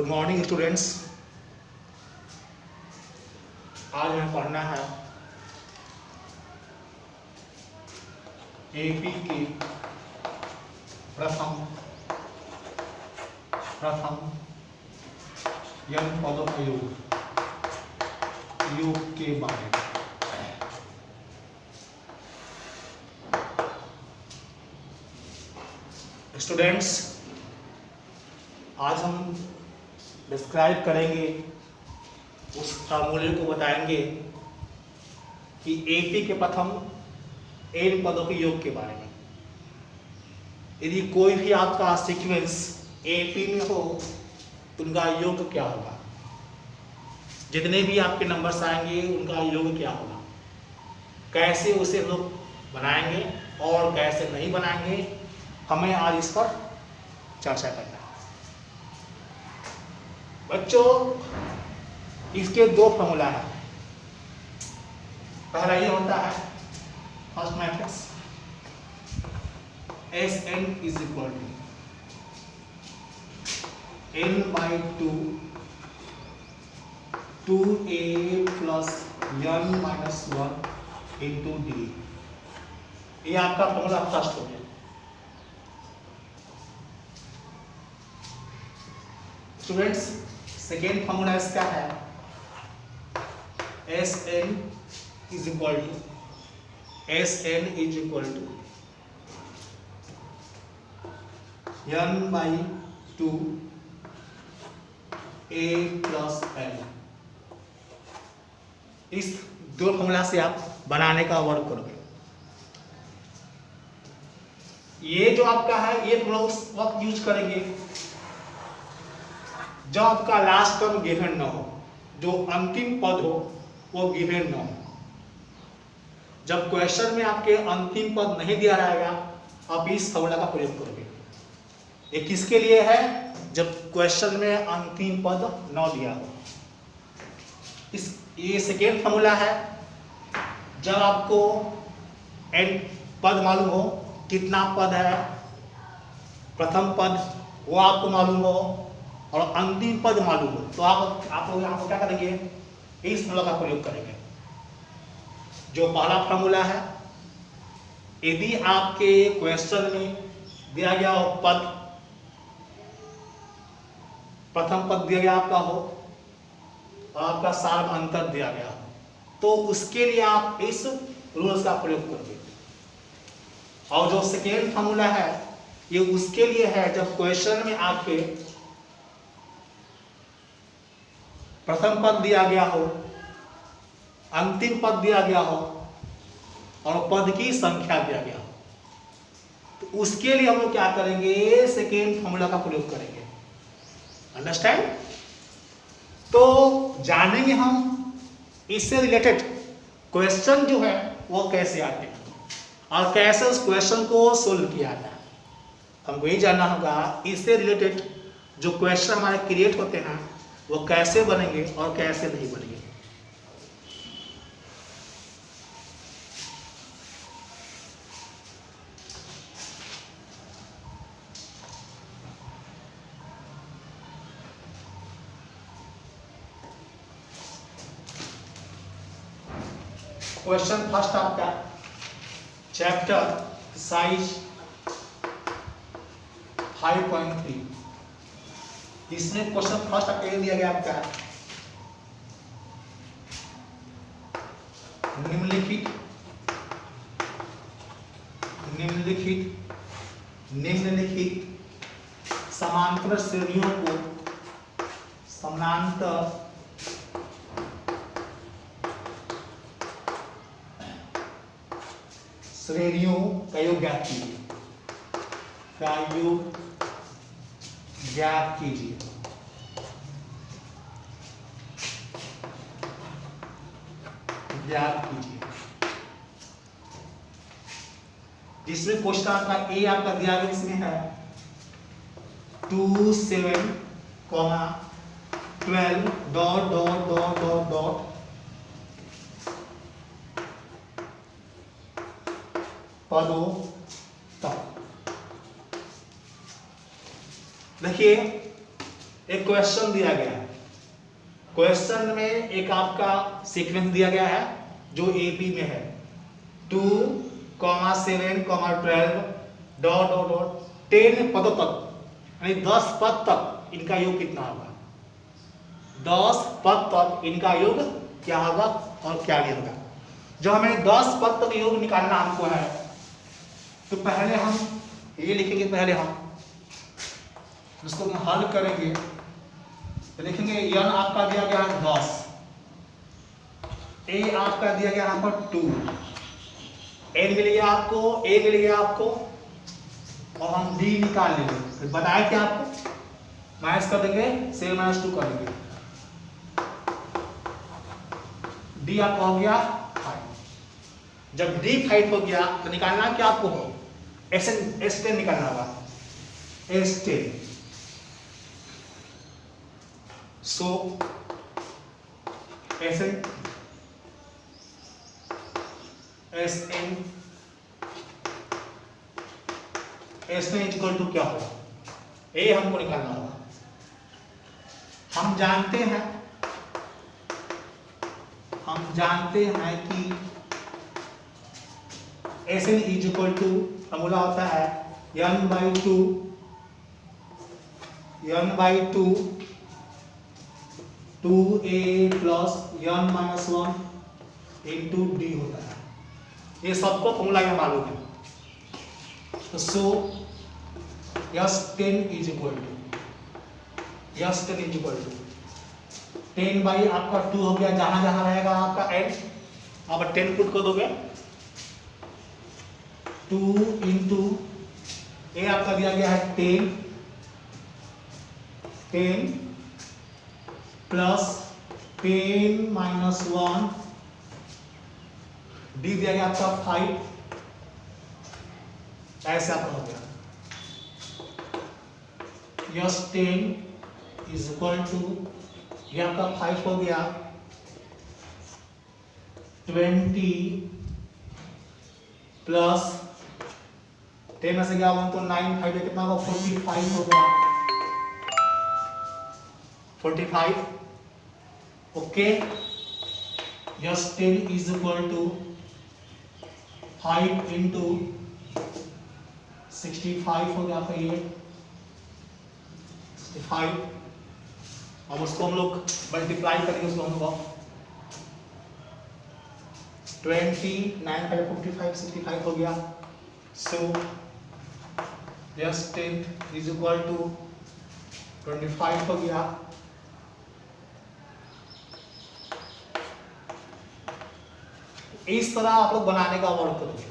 Good morning students. आज हमें पढ़ना है एपी के प्रथम n पदों का योग के बारे में। स्टूडेंट्स, आज हम डिस्क्राइब करेंगे, उस फार्मूले को बताएंगे कि एपी के प्रथम n पदों के योग के बारे में। यदि कोई भी आपका सीक्वेंस एपी में हो तो उनका योग क्या होगा, जितने भी आपके नंबर्स आएंगे उनका योग क्या होगा, कैसे उसे लोग बनाएंगे और कैसे नहीं बनाएंगे, हमें आज इस पर चर्चा करना है। बच्चों, इसके दो फॉर्मूला है। पहला ये होता है first matrix Sn is equal to n/2 2a plus n-1 into d. ये आपका फॉर्मूला फर्स्ट हो गया। स्टूडेंट्स, सेकेंड फॉर्मूला इसका है Sn is equal to n/2 a plus n। इस दो फॉर्मूला से आप बनाने का वर्क करोगे। ये जो आपका है ये फॉर्मूला उस वक्त यूज करेंगे जब आपका लास्ट टर्म गिवन न हो, जो अंतिम पद हो वो गिवन न हो। जब क्वेश्चन में आपके अंतिम पद नहीं दिया रहेगा, आप इस फॉर्मूला का प्रयोग करोगे। ये किसके लिए है? जब क्वेश्चन में अंतिम पद न दिया हो। ये सेकेंड फॉर्मूला है जब आपको n पद मालूम हो, कितना पद है, प्रथम पद वो आपको मालूम हो और अंतिम पद मालूम हो, तो आप लोग यहाँ पर क्या करेंगे? इस फॉर्मूला का प्रयोग करेंगे। जो पहला फॉर्मूला है, यदि आपके क्वेश्चन में दिया गया हो पद, प्रथम पद दिया गया आपका हो और आपका सार्व अंतर दिया गया हो, तो उसके लिए आप इस रूल्स का प्रयोग करोगे। और जो सेकेंड फॉर्मूला है ये उसके लिए है जब क्वेश्चन में आपके प्रथम पद दिया गया हो, अंतिम पद दिया गया हो और पद की संख्या दिया गया हो, तो उसके लिए हम लोग क्या करेंगे? सेकेंड फॉर्मूला का प्रयोग करेंगे। अंडरस्टैंड? तो जानेंगे हम इससे रिलेटेड क्वेश्चन जो है वो कैसे आते हैं और कैसे उस क्वेश्चन को सोल्व किया जाता है। हमको ये जानना होगा इससे रिलेटेड जो क्वेश्चन हमारे क्रिएट होते हैं वो कैसे बनेंगे और कैसे नहीं बनेंगे। क्वेश्चन फर्स्ट आपका चैप्टर साइज 5.3, इसमें क्वेश्चन फर्स्ट आपका ये दिया गया आपका निम्नलिखित समांतर श्रेणियों को समानांतर श्रेणियों का योग ज्ञात कीजिए। जिसमें क्वेश्चन आपका ए आपका दिया गया, इसमें है 2 7 12 dot dot dot dot dot पदों तक। देखिए एक क्वेश्चन दिया गया है, क्वेश्चन में एक आपका सीक्वेंस दिया गया है जो एपी में है 2, 7, 12 डॉट डॉट डॉट 10 पदों तक, यानी 10 पद तक इनका योग कितना होगा, 10 पद तक इनका योग क्या होगा और क्या नहीं होगा। जो हमें 10 पद तक योग निकालना हमको है, तो पहले हम ये लिखेंगे, पहले हम उसको हल करेंगे तो लिखेंगे n आपका दिया गया है 10, a आपका दिया गया यहाँ पर 2, n मिल गया आपको, a मिल गया आपको, और हम d निकाल लेंगे। तो बताया क्या आपको, माइनस कर देंगे 7 - 2 कर देंगे, d आपका हो गया 5। जब d 5 हो गया तो निकालना क्या आपको हो, S10 निकालना होगा, S10। So SN equal to क्या होगा, ए हमको निकालना होगा। हम जानते हैं कि SN is equal to formula होता है n/2 2a plus n - 1 into D होता है। ये सबको फॉर्मूला में मालूम है। तो so S10 is equal to 10 by आपका 2 हो गया, जहां जहां रहेगा आपका n आप 10 पुट कर दोगे, 2 इंटू ए आपका दिया गया है 10 प्लस 10 - 1 डी दिया गया आपका 5, ऐसे आपका हो गया S10 इज इक्वल टू, ये आपका 5 हो गया 20 प्लस 10 में से गया 1 तो 9, 5 कितना होगा 45 हो गया, 45। Okay, S10 is equal to 5 into 65 हो गया आपका ये 65। अब उसको हम लोग मल्टीप्लाई करेंगे, उसको हम लोग 20 9 5 55 65 हो गया। सो S10 इज इक्वल टू 25 हो गया। इस तरह आप लोग बनाने का वर्क करोगे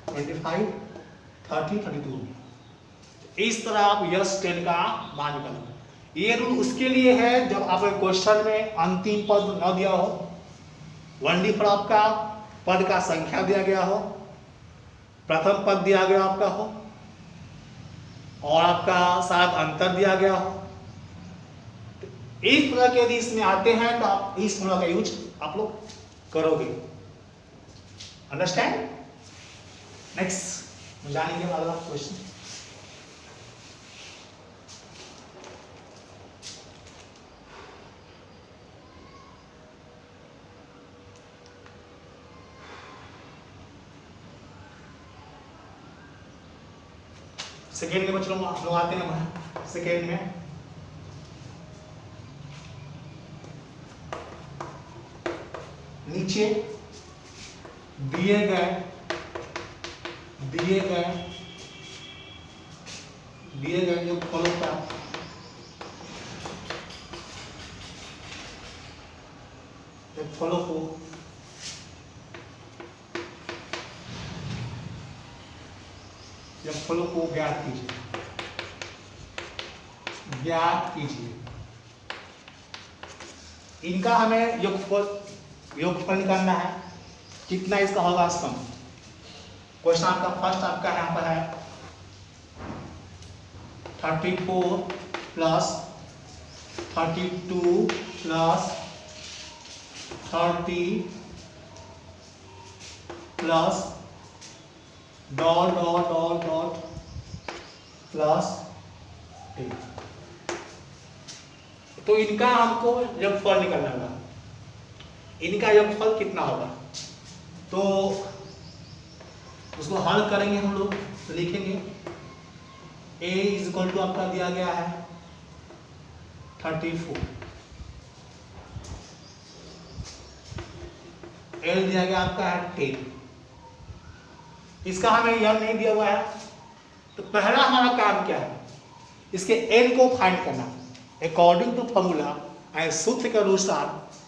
25 30 32, इस तरह आप S10 का मान निकालोगे। ये रूल उसके लिए है जब आपके क्वेश्चन में अंतिम पद न दिया हो, 1D पर आपका पद का संख्या दिया गया हो, प्रथम पद दिया गया आपका हो, और आपका साथ अंतर दिया गया हो। इस तरह के यदि इसमें आते हैं तो आप इस फॉर्मूला का यूज आप लोग करोगे। अंडरस्टैंड? नेक्स्ट जानेंगे अगला क्वेश्चन। सेकेंड में बच्चों हम लोग आते हैं सेकेंड में। नीचे दिए गए जो फलों का फलों को ज्ञात कीजिए। इनका हमें योगफल निकालना है, कितना इसका होगा सम। क्वेश्चन आपका फर्स्ट आपका यहाँ पर है 34 plus 32 plus 30 plus dot dot dot dot plus T. तो इनका हमको योगफल निकालना होगा, इनका योगफल कितना होगा, तो उसको हल करेंगे हम लोग। तो लिखेंगे a इज इक्वल टू आपका दिया गया है 34, l दिया गया आपका है 10, इसका हमें यह नहीं दिया हुआ है। तो पहला हमारा काम क्या है, इसके l को फाइंड करना। अकॉर्डिंग टू फॉर्मूला सूत्र के अनुसार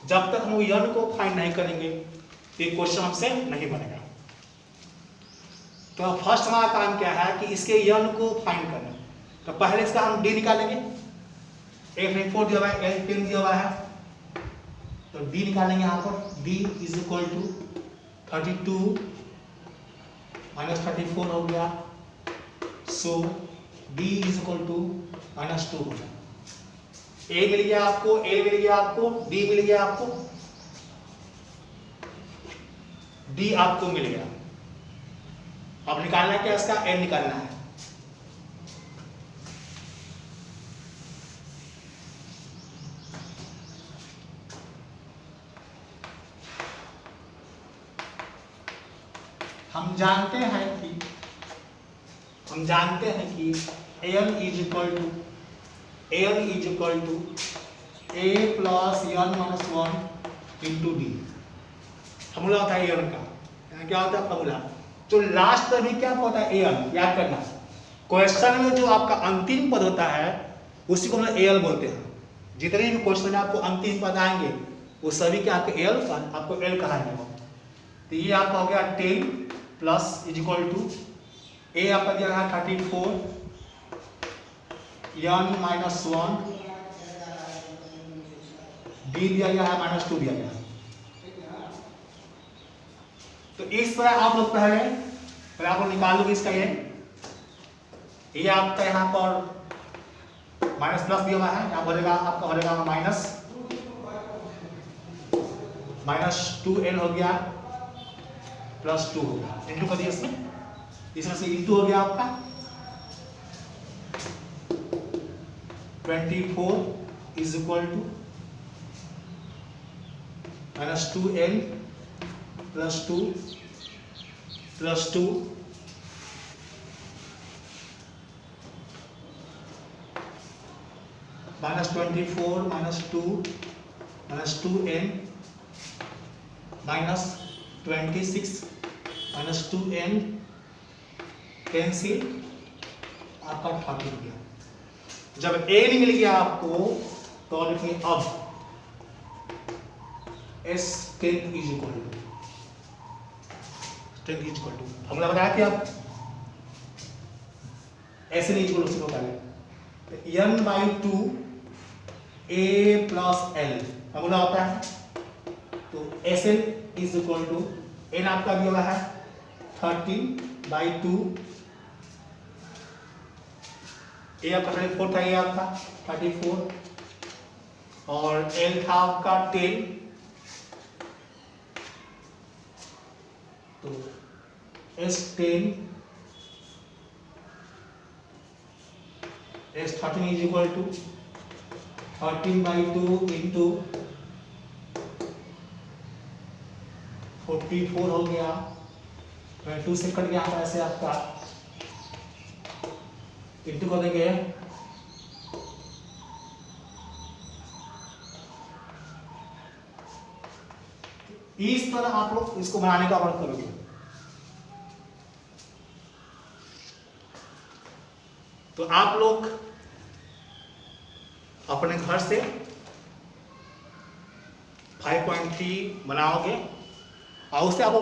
जब तक हम n को फाइंड नहीं करेंगे ये क्वेश्चन हमसे नहीं बनेगा। तो फर्स्ट हमारा काम क्या है कि इसके n को फाइंड करना। तो पहले इसका हम d निकालेंगे, f4 दिया हुआ है, l 10 दिया हुआ है, तो d निकालेंगे यहाँ पर। d is equal to 32 minus 34 हो गया, so d is equal to -2 हो गया। a मिल गया आपको, l मिल गया आपको, d मिल गया आपको, d आपको मिल गया। अब निकालना है क्या, इसका n निकालना है। हम जानते हैं कि n is equal to a plus n minus 1 into d. Formula होता है n का, यहाँ क्या होता है फॉर्मूला, जो लास्ट में भी क्या होता है an, याद करना। क्वेश्चन में जो आपका अंतिम पद होता है उसी को हम al बोलते हैं। जितने भी क्वेश्चन में आपको अंतिम पद आएंगे वो सभी के आपके आपको l कहाएंगे। तो ये आपका हो गया 10 plus is equal to a आपका दिया है 34, n माइनस 1, d दिया गया है -2 दिया गया है। तो इस तरह आप लोग पहले आप लोग निकालोगे इसका ये आपका यहाँ पर माइनस प्लस दिया हुआ है, यहाँ बनेगा आपका हो जाएगा -2l हो गया प्लस 2 हो गया, इंटू कर दिया इसमें से इंटू हो गया आपका 24 is equal to -2l plus 2 -24 -2n -26 -2n cancel आपका 30 हो गया। जब n मिल गया आपको तो लिखिए अब S10 इज इक्वल टू हमने बताया कि आप ऐसे नहीं इक्वल उसको पहले n/2 a plus l formula होता है। तो Sn is equal to n आपका दिया हुआ है 13/2, a आपका 34 था, ये आपका 34 और l था आपका 10, तो S10 S13 is equal to 13/2 into 44 हो गया, 2 से कट गया हमारा ऐसे आपका इंटू कर देंगे इस तरह आप लोग इसको बनाने का वर्क करोगे। तो आप लोग अपने घर से 5.3 बनाओगे और उसे आप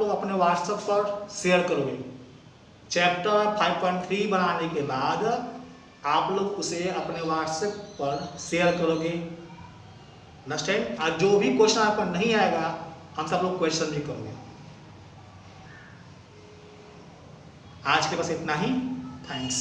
लोग अपने व्हाट्सएप पर शेयर करोगे। चैप्टर 5.3 बनाने के बाद आप लोग उसे अपने व्हाट्सएप पर शेयर करोगे। अंडरस्टैंड। और जो भी क्वेश्चन आपका नहीं आएगा हम सब लोग क्वेश्चन भी करोगे। आज के बस इतना ही। थैंक्स।